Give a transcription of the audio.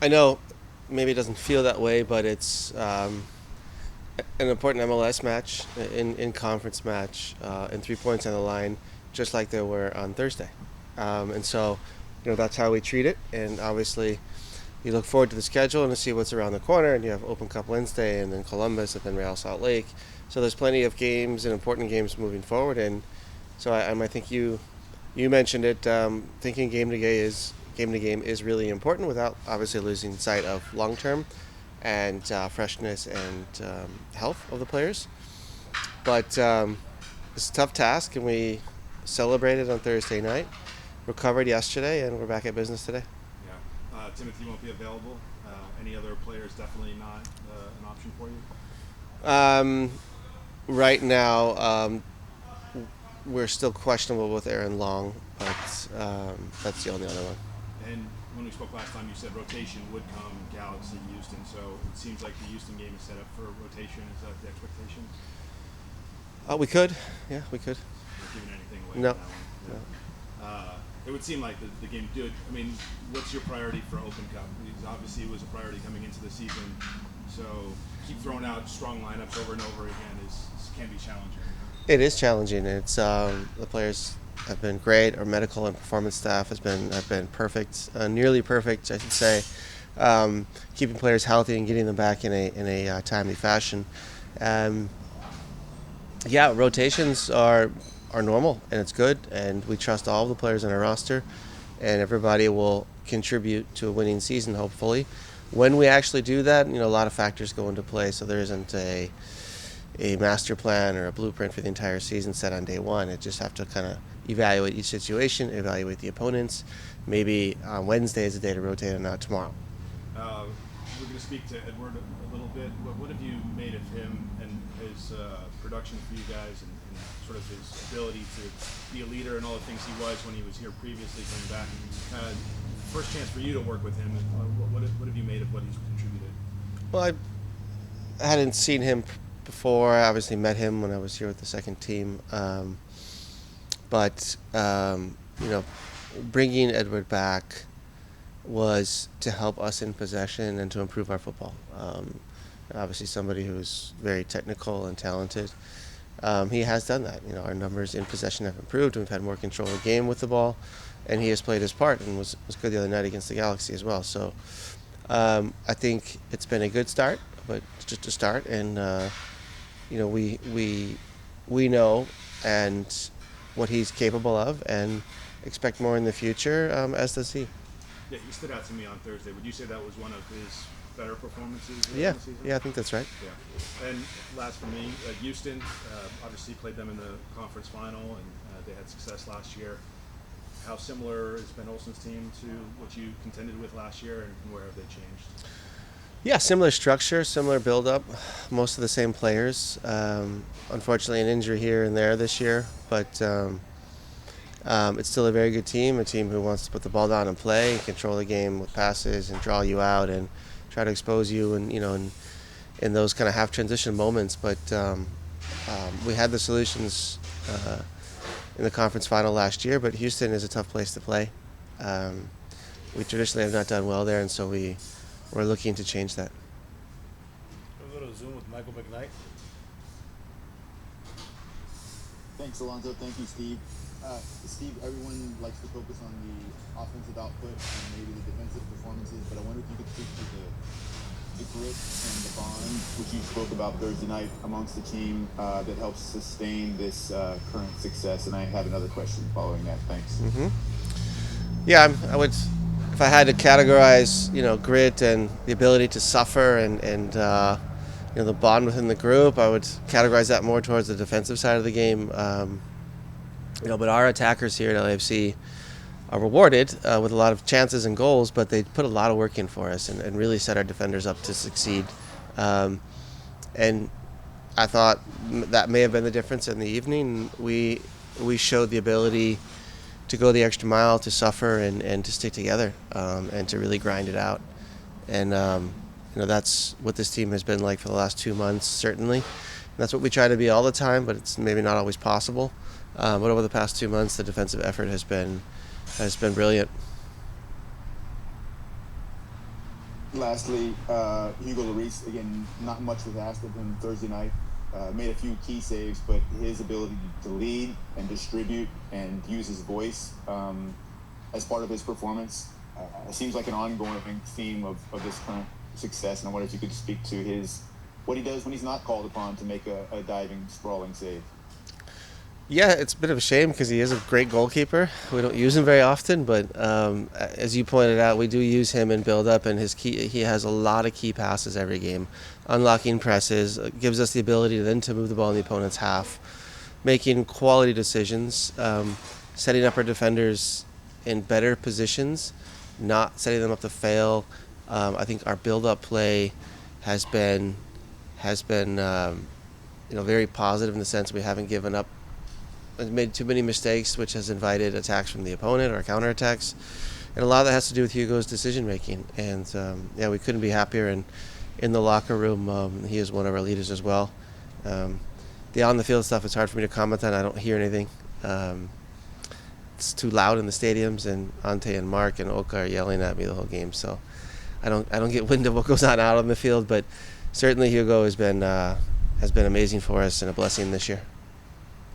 I know maybe it doesn't feel that way, but it's an important MLS match, in conference match, and 3 points on the line, just like there were on Thursday. And so, that's how we treat it. And obviously, you look forward to the schedule and to see what's around the corner. And you have Open Cup Wednesday, and then Columbus, and then Real Salt Lake. So there's plenty of games and important games moving forward. And so I think you mentioned it. Thinking game to game is really important without obviously losing sight of long term and freshness and health of the players. But it's a tough task, and we celebrated on Thursday night, recovered yesterday, and we're back at business today. Yeah. Timothy won't be available. Any other players definitely not an option for you? Um, right now, we're still questionable with Aaron Long, but that's the only other one. And when we spoke last time, you said rotation would come Galaxy, Houston. So it seems like the Houston game is set up for rotation. Is that the expectation? We could, yeah, we could. Not giving anything away No, on that one. no. It would seem like the game did. I mean, what's your priority for Open Cup? Because obviously it was a priority coming into the season. So keep throwing out strong lineups over and over again can be challenging. It is challenging. It's the players have been great. Our medical and performance staff have been perfect, nearly perfect, I should say. Keeping players healthy and getting them back in a timely fashion. Um, yeah, rotations are normal, and it's good, and we trust all of the players on our roster, and everybody will contribute to a winning season, hopefully. When we actually do that, a lot of factors go into play, so there isn't a master plan or a blueprint for the entire season set on day one. It just have to kind of evaluate each situation, evaluate the opponents. Maybe on Wednesday is the day to rotate and not tomorrow. Uh, we're going to speak to Edward a little bit. What have you made of him and his production for you guys, and sort of his ability to be a leader and all the things he was when he was here previously coming back? First chance for you to work with him. What have you made of what he's contributed? Well, I hadn't seen him before. I obviously met him when I was here with the second team. But bringing Edward back was to help us in possession and to improve our football. Obviously, somebody who's very technical and talented. He has done that. Our numbers in possession have improved. We've had more control of the game with the ball, and he has played his part and was good the other night against the Galaxy as well. So I think it's been a good start, but just a start, and we know and what he's capable of, and expect more in the future, as does he. Yeah, he stood out to me on Thursday. Would you say that was one of his better performances Yeah, in the season? yeah, I think that's right. Yeah. And last for me, Houston, obviously played them in the conference final, and they had success last year. How similar is Ben Olsen's team to what you contended with last year, and where have they changed? Yeah, similar structure, similar build-up, most of the same players. Unfortunately, an injury here and there this year, but it's still a very good team, a team who wants to put the ball down and play, and control the game with passes and draw you out and try to expose you, and in those kind of half transition moments. But we had the solutions in the conference final last year, but Houston is a tough place to play. We traditionally have not done well there, and so we're looking to change that. We'll go to Zoom with Michael McKnight. Thanks, Alonzo. Thank you, Steve. Steve, everyone likes to focus on the offensive output and maybe the defensive performances, but I wonder if you could speak to the grit and the bond, which you spoke about Thursday night amongst the team, that helps sustain this current success. And I have another question following that. Thanks. Mm-hmm. Yeah, I would. If I had to categorize, grit and the ability to suffer and the bond within the group, I would categorize that more towards the defensive side of the game. But our attackers here at LAFC are rewarded with a lot of chances and goals, but they put a lot of work in for us and really set our defenders up to succeed. And I thought that may have been the difference in the evening. We showed the ability to go the extra mile, to suffer, and to stick together, and to really grind it out. And that's what this team has been like for the last 2 months, certainly. And that's what we try to be all the time, but it's maybe not always possible. But over the past 2 months, the defensive effort has been brilliant. Lastly, Hugo Lloris, again, not much was asked of him Thursday night. Made a few key saves, but his ability to lead and distribute and use his voice as part of his performance seems like an ongoing theme of this current success. And I wonder if you could speak to what he does when he's not called upon to make a diving, sprawling save. Yeah, it's a bit of a shame because he is a great goalkeeper. We don't use him very often, but as you pointed out, we do use him in build-up, and he has a lot of key passes every game, unlocking presses, gives us the ability to move the ball in the opponent's half, making quality decisions, setting up our defenders in better positions, not setting them up to fail. I think our build-up play has been very positive in the sense we haven't given up, made too many mistakes, which has invited attacks from the opponent or counterattacks, and a lot of that has to do with Hugo's decision making. And we couldn't be happier. And in the locker room, he is one of our leaders as well. The on the field stuff is hard for me to comment on. I don't hear anything. It's too loud in the stadiums, and Ante and Mark and Oka are yelling at me the whole game, so I don't get wind of what goes on out on the field. But certainly Hugo has been amazing for us and a blessing this year.